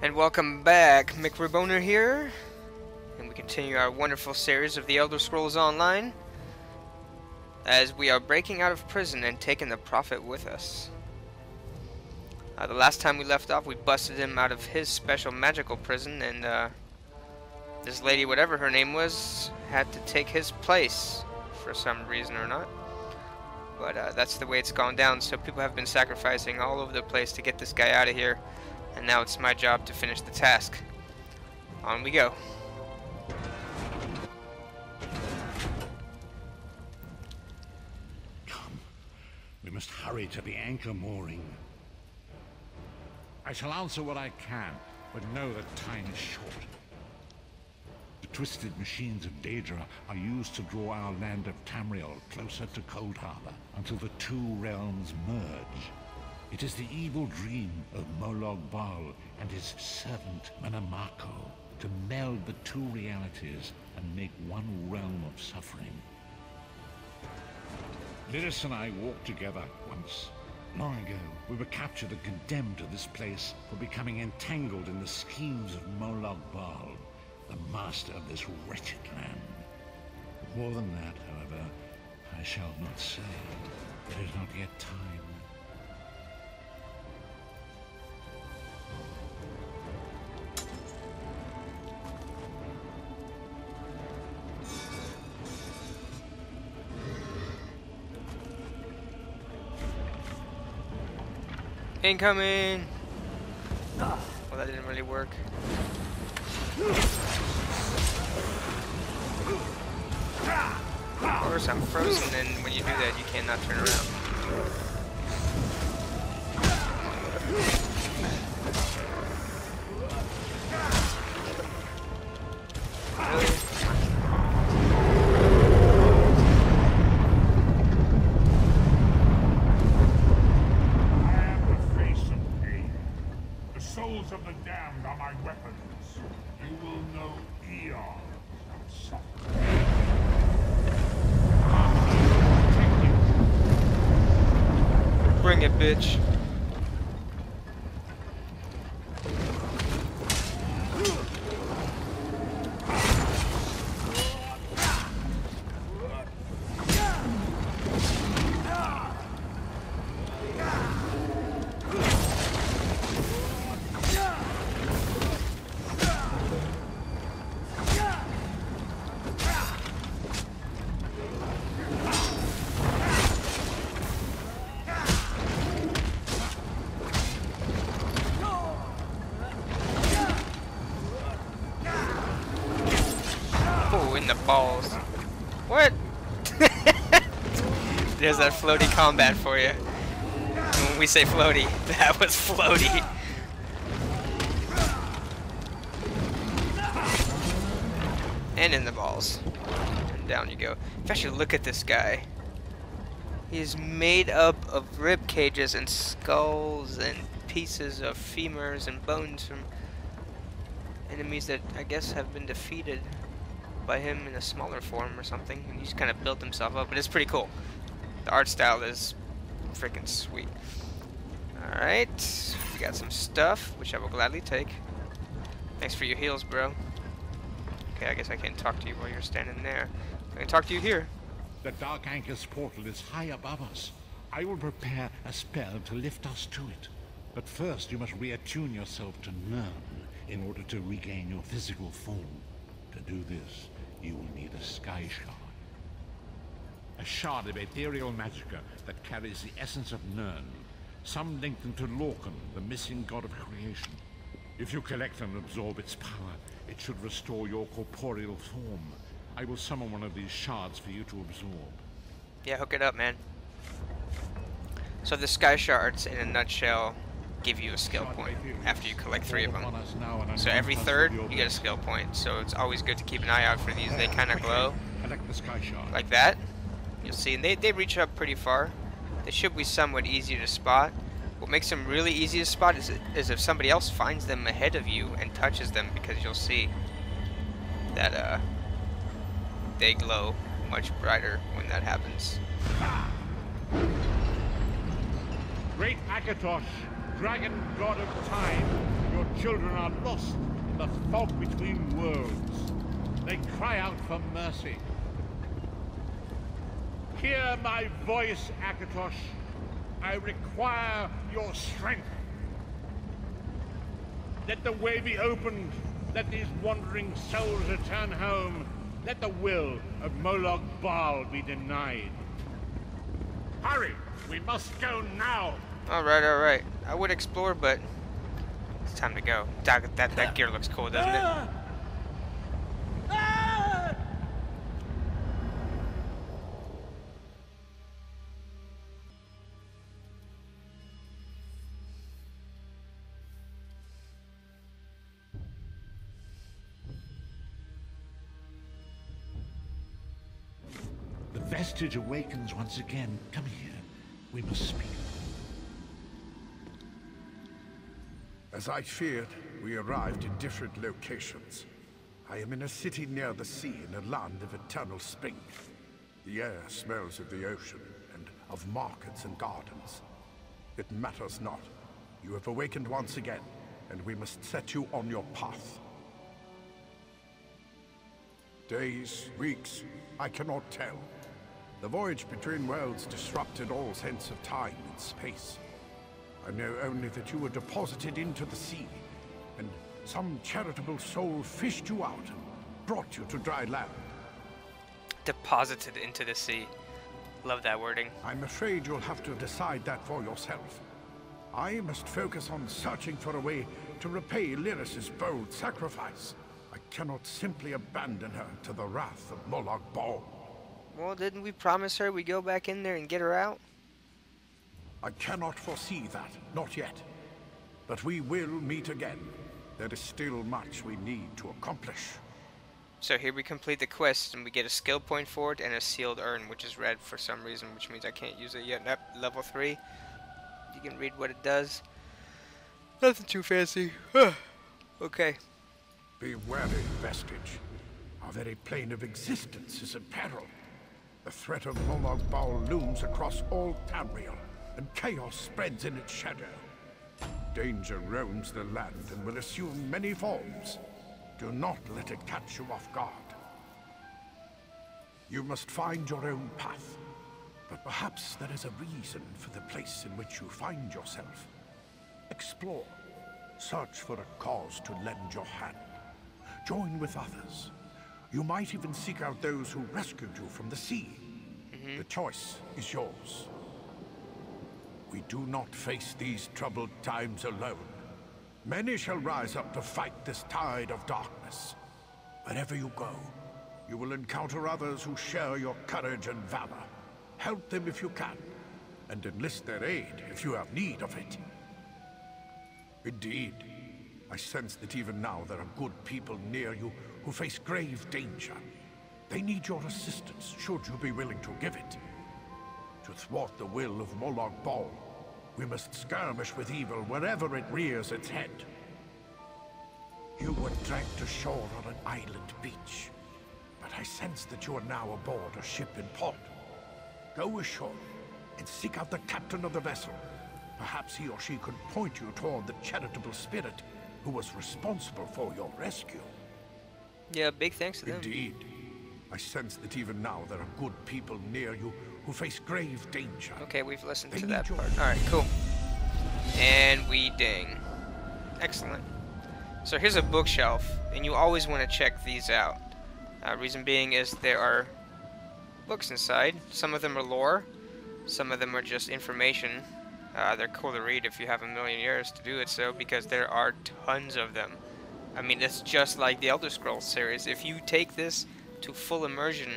And welcome back, McRaboner here, and we continue our wonderful series of the Elder Scrolls Online, as we are breaking out of prison and taking the Prophet with us. The last time we left off, we busted him out of his special magical prison, and this lady, whatever her name was, had to take his place for some reason or not. But that's the way it's gone down, so people have been sacrificing all over the place to get this guy out of here. And now it's my job to finish the task. On we go. Come, we must hurry to the anchor mooring. I shall answer what I can, but know that time is short. The twisted machines of Daedra are used to draw our land of Tamriel closer to Cold Harbor until the two realms merge. It is the evil dream of Molag Bal and his servant Manamako to meld the two realities and make one realm of suffering. Lyris and I walked together once. Long ago, we were captured and condemned to this place for becoming entangled in the schemes of Molag Bal, the master of this wretched land. More than that, however, I shall not say. It is not yet time. Incoming! Well, that didn't really work. Of course, I'm frozen, and when you do that, you cannot turn around. Really? Of the damned are my weapons. You will know eons of suffering. Bring it, bitch. In the balls. What? There's that floaty combat for you. And when we say floaty, that was floaty. And in the balls. And down you go. If I should look at this guy. He's made up of rib cages and skulls and pieces of femurs and bones from enemies that I guess have been defeated by him in a smaller form or something, and he's kind of built himself up, but it's pretty cool. The art style is freaking sweet. Alright, we got some stuff, which I will gladly take. Thanks for your heals, bro. Okay, I guess I can't talk to you while you're standing there. I can talk to you here. The Dark Anchor's portal is high above us. I will prepare a spell to lift us to it. But first, you must reattune yourself to Nirn in order to regain your physical form. To do this, you will need a sky shard. A shard of ethereal magicka that carries the essence of Nirn, some linked to Lorcan, the missing god of creation. If you collect and absorb its power, it should restore your corporeal form. I will summon one of these shards for you to absorb. Yeah, hook it up, man. So the sky shards, in a nutshell, give you a skill point after you collect 3 of them. So every third, you get a skill point. So it's always good to keep an eye out for these. They kind of glow like that. You'll see, and they reach up pretty far. They should be somewhat easy to spot. What makes them really easy to spot is if somebody else finds them ahead of you and touches them, because you'll see that they glow much brighter when that happens. Great Akatosh, dragon god of time, your children are lost in the fog between worlds. They cry out for mercy. Hear my voice, Akatosh. I require your strength. Let the way be opened. Let these wandering souls return home. Let the will of Molag Bal be denied. Hurry! We must go now! Alright. I would explore, but it's time to go. That gear looks cool, doesn't it? The vestige awakens once again. Come here. We must speak. As I feared, we arrived in different locations. I am in a city near the sea in a land of eternal spring. The air smells of the ocean and of markets and gardens. It matters not. You have awakened once again, and we must set you on your path. Days, weeks, I cannot tell. The voyage between worlds disrupted all sense of time and space. I know only that you were deposited into the sea, and some charitable soul fished you out and brought you to dry land. Deposited into the sea. Love that wording. I'm afraid you'll have to decide that for yourself. I must focus on searching for a way to repay Lyris's bold sacrifice. I cannot simply abandon her to the wrath of Molag Bal. Well, didn't we promise her we'd go back in there and get her out? I cannot foresee that, not yet. But we will meet again. There is still much we need to accomplish. So here we complete the quest and we get a skill point for it and a sealed urn, which is red for some reason, which means I can't use it yet. Yep, level 3. You can read what it does. Nothing too fancy. Okay. Be wary, Vestige. Our very plane of existence is in peril. The threat of Molag Bal looms across all Tamriel, and chaos spreads in its shadow. Danger roams the land and will assume many forms. Do not let it catch you off guard. You must find your own path, but perhaps there is a reason for the place in which you find yourself. Explore. Search for a cause to lend your hand. Join with others. You might even seek out those who rescued you from the sea. The choice is yours. We do not face these troubled times alone. Many shall rise up to fight this tide of darkness. Wherever you go, you will encounter others who share your courage and valor. Help them if you can, and enlist their aid if you have need of it. Indeed, I sense that even now there are good people near you who face grave danger. They need your assistance, should you be willing to give it. To thwart the will of Molag Bal, we must skirmish with evil wherever it rears its head. You were dragged to shore on an island beach, but I sense that you are now aboard a ship in port. Go ashore and seek out the captain of the vessel. Perhaps he or she could point you toward the charitable spirit who was responsible for your rescue. Yeah, big thanks to them. Indeed. I sense that even now there are good people near you who face grave danger. Okay, we've listened They to need that your- part. Alright, cool. And we ding. Excellent. So here's a bookshelf, and you always want to check these out. Reason being is there are books inside. Some of them are lore. Some of them are just information. They're cool to read if you have a million years to do it so, because there are tons of them. I mean, it's just like the Elder Scrolls series. If you take this to full immersion,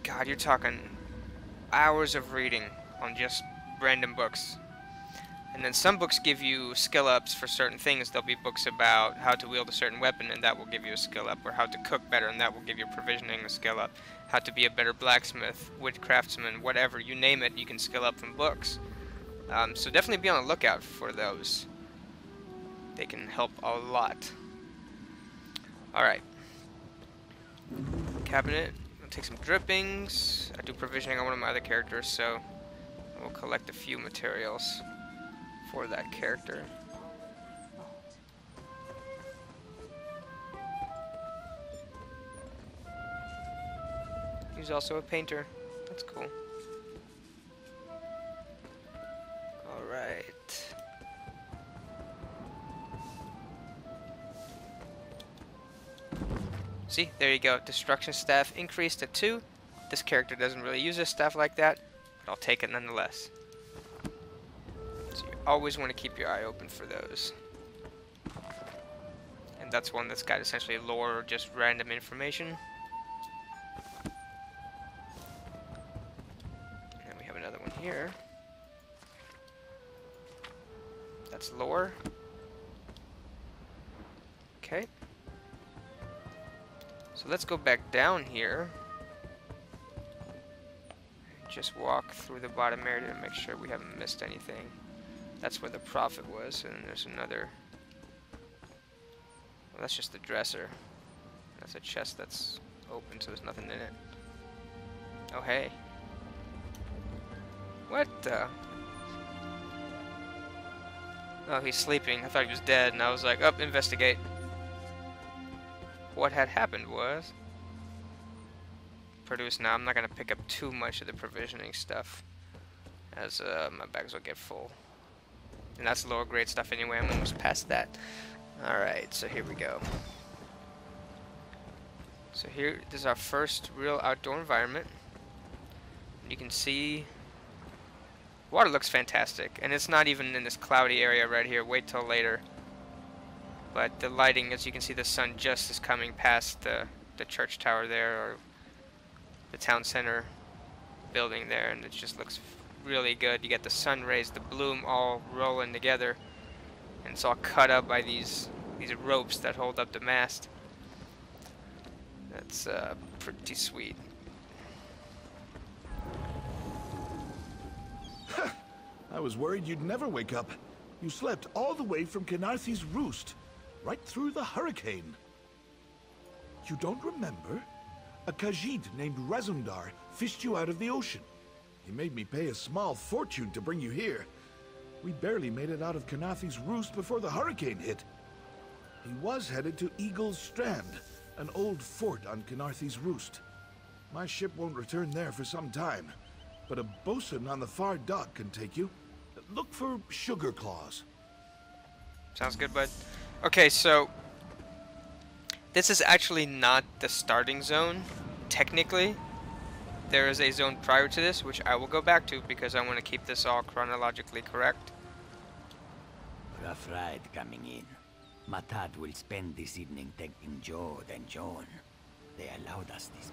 God, you're talking hours of reading on just random books. And then some books give you skill ups for certain things. There'll be books about how to wield a certain weapon, and that will give you a skill up, or how to cook better, and that will give you provisioning a skill up. How to be a better blacksmith, wood craftsman, whatever, you name it, you can skill up from books. So definitely be on the lookout for those. They can help a lot. Alright. Cabinet. I'll take some drippings. I do provisioning on one of my other characters, so I will collect a few materials for that character. He's also a painter. That's cool. Alright. See, there you go. Destruction staff increased to 2. This character doesn't really use his staff like that, but I'll take it nonetheless. So you always want to keep your eye open for those. And that's one that's got essentially lore or just random information. And then we have another one here. That's lore. Okay. So let's go back down here. Just walk through the bottom area to make sure we haven't missed anything. That's where the prophet was, and there's another. Well, that's just the dresser. That's a chest that's open, so there's nothing in it. Oh, hey. What the? Oh, he's sleeping. I thought he was dead, and I was like, up, investigate. What had happened was produce. Now I'm not gonna pick up too much of the provisioning stuff, as my bags will get full, and that's lower grade stuff anyway. I'm almost past that. All right, so here we go. So here, this is our first real outdoor environment. You can see water looks fantastic, and it's not even in this cloudy area right here. Wait till later. But the lighting, as you can see, the sun just is coming past the church tower there, or the town center building there, and it just looks really good. You get the sun rays, the bloom all rolling together, and it's all cut up by these ropes that hold up the mast. That's pretty sweet. I was worried you'd never wake up. You slept all the way from Kynarthi's roost, right through the hurricane. You don't remember? A Khajiit named Razumdar fished you out of the ocean. He made me pay a small fortune to bring you here. We barely made it out of Kynarthi's roost before the hurricane hit. He was headed to Eagle's Strand, an old fort on Kynarthi's roost. My ship won't return there for some time, but a bosun on the far dock can take you. Look for Sugar Claws. Sounds good, bud. Okay, so this is actually not the starting zone, technically. There is a zone prior to this, which I will go back to because I want to keep this all chronologically correct. Rough ride coming in. Matad will spend this evening taking Jode and Joan. They allowed us this.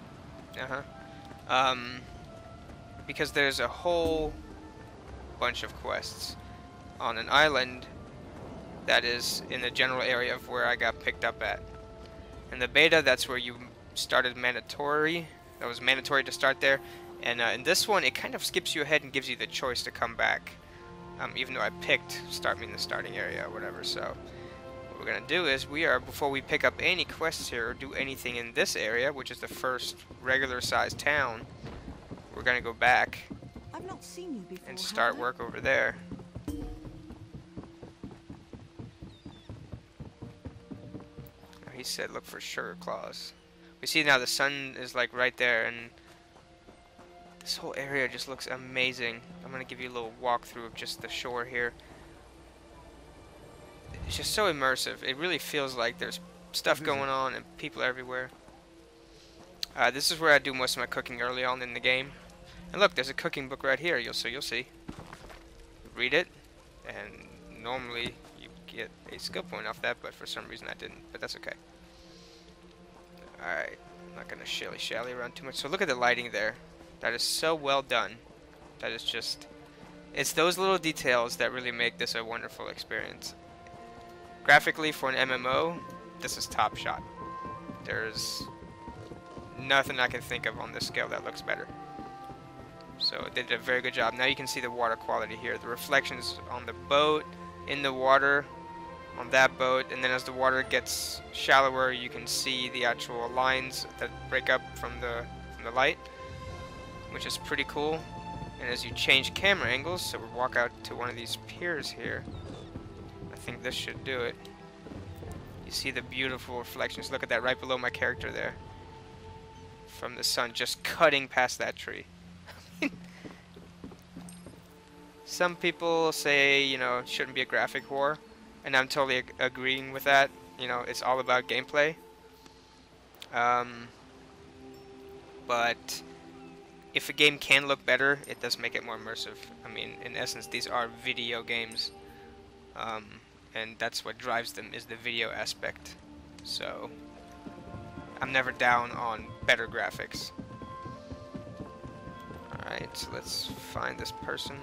Because there's a whole bunch of quests on an island that is in the general area of where I got picked up at. In the beta, that's where you started mandatory. That was mandatory to start there. And in this one, it kind of skips you ahead and gives you the choice to come back. Even though I picked start me in the starting area or whatever. So what we're going to do is, before we pick up any quests here or do anything in this area, which is the first regular sized town, we're going to go back I've not seen you before, and start work over there. He said look for Sugar Claws. We see now the sun is like right there, and this whole area just looks amazing. I'm gonna give you a little walkthrough of just the shore here. It's just so immersive. It really feels like there's stuff going on and people everywhere. This is where I do most of my cooking early on in the game. And look, there's a cooking book right here. You'll see. Read it, and normally you get a skill point off that, but for some reason I didn't. But that's okay. Alright, I'm not gonna shally around too much. So look at the lighting there. That is so well done. That is just, it's those little details that really make this a wonderful experience. Graphically, for an MMO, this is top shot. There's nothing I can think of on this scale that looks better. So they did a very good job. Now you can see the water quality here. The reflections on the boat, in the water, on that boat, and then as the water gets shallower, you can see the actual lines that break up from the light, which is pretty cool. And as you change camera angles, so we'll walk out to one of these piers here. I think this should do it. You see the beautiful reflections. Look at that right below my character there. from the sun just cutting past that tree. Some people say, you know, it shouldn't be a graphic war, and I'm totally agreeing with that. You know, it's all about gameplay. But if a game can look better, it does make it more immersive. I mean, in essence, these are video games, and that's what drives them, is the video aspect. So I'm never down on better graphics. Alright, so let's find this person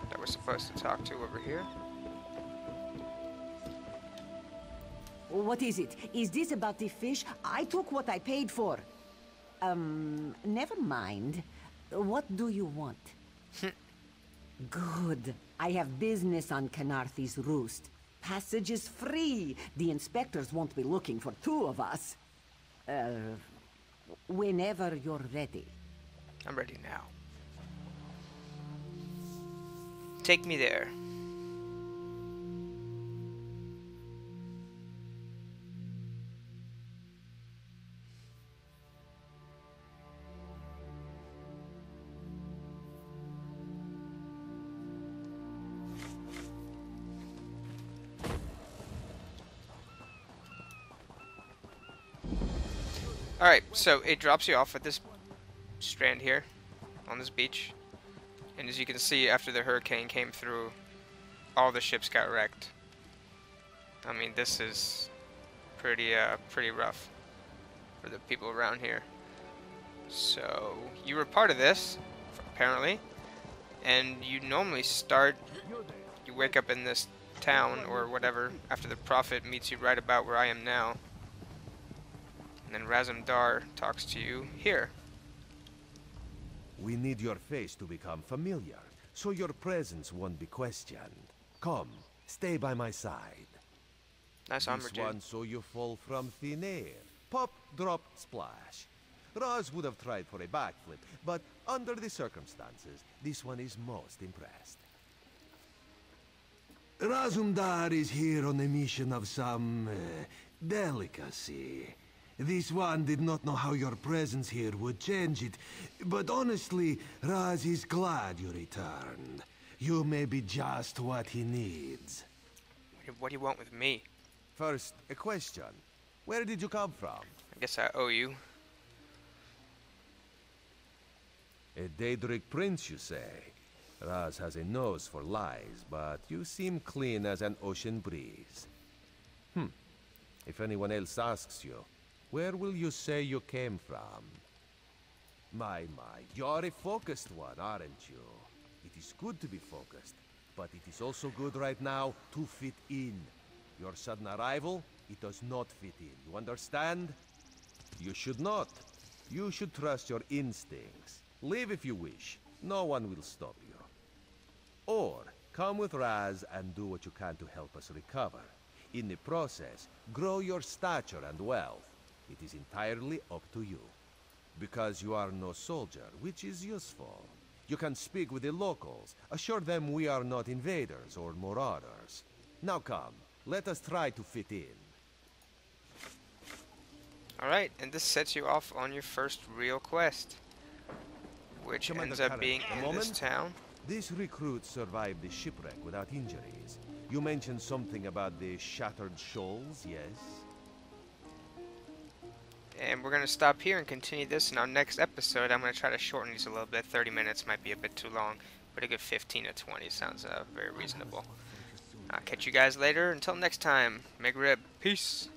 that we're supposed to talk to over here. What is it? Is this about the fish? I took what I paid for. Never mind. What do you want? Good. I have business on Canarthy's roost. Passage is free. The inspectors won't be looking for two of us. Whenever you're ready. I'm ready now. Take me there. Alright, so it drops you off at this strand here, on this beach. And as you can see, after the hurricane came through, all the ships got wrecked. I mean, this is pretty rough for the people around here. So, you were part of this, apparently. And you normally start, you wake up in this town, or whatever, after the Prophet meets you right about where I am now. And then Razumdar talks to you here. We need your face to become familiar, so your presence won't be questioned. Come, stay by my side. Nice armor, This dude. one so you fall from thin air. Pop, drop, splash. Raz would have tried for a backflip, but under the circumstances, this one is most impressed. Razumdar is here on a mission of some delicacy. This one did not know how your presence here would change it, but honestly, Raz is glad you returned. You may be just what he needs. What do you want with me? First, a question. Where did you come from? I guess I owe you. A Daedric prince, you say? Raz has a nose for lies, but you seem clean as an ocean breeze. If anyone else asks you, where will you say you came from? My, you're a focused one, aren't you? It is good to be focused, but it is also good right now to fit in. Your sudden arrival, it does not fit in. You understand? You should not. You should trust your instincts. Leave if you wish. No one will stop you. Or, come with Raz and do what you can to help us recover. In the process, grow your stature and wealth. It is entirely up to you. Because you are no soldier, which is useful. You can speak with the locals, assure them we are not invaders or marauders. Now come, let us try to fit in. Alright, and this sets you off on your first real quest, which ends up being in this town. This recruit survived the shipwreck without injuries. You mentioned something about the shattered shoals, yes? And we're going to stop here and continue this in our next episode. I'm going to try to shorten these a little bit. 30 minutes might be a bit too long, but a good 15 to 20 sounds very reasonable. I'll catch you guys later. Until next time, Migrib. Peace.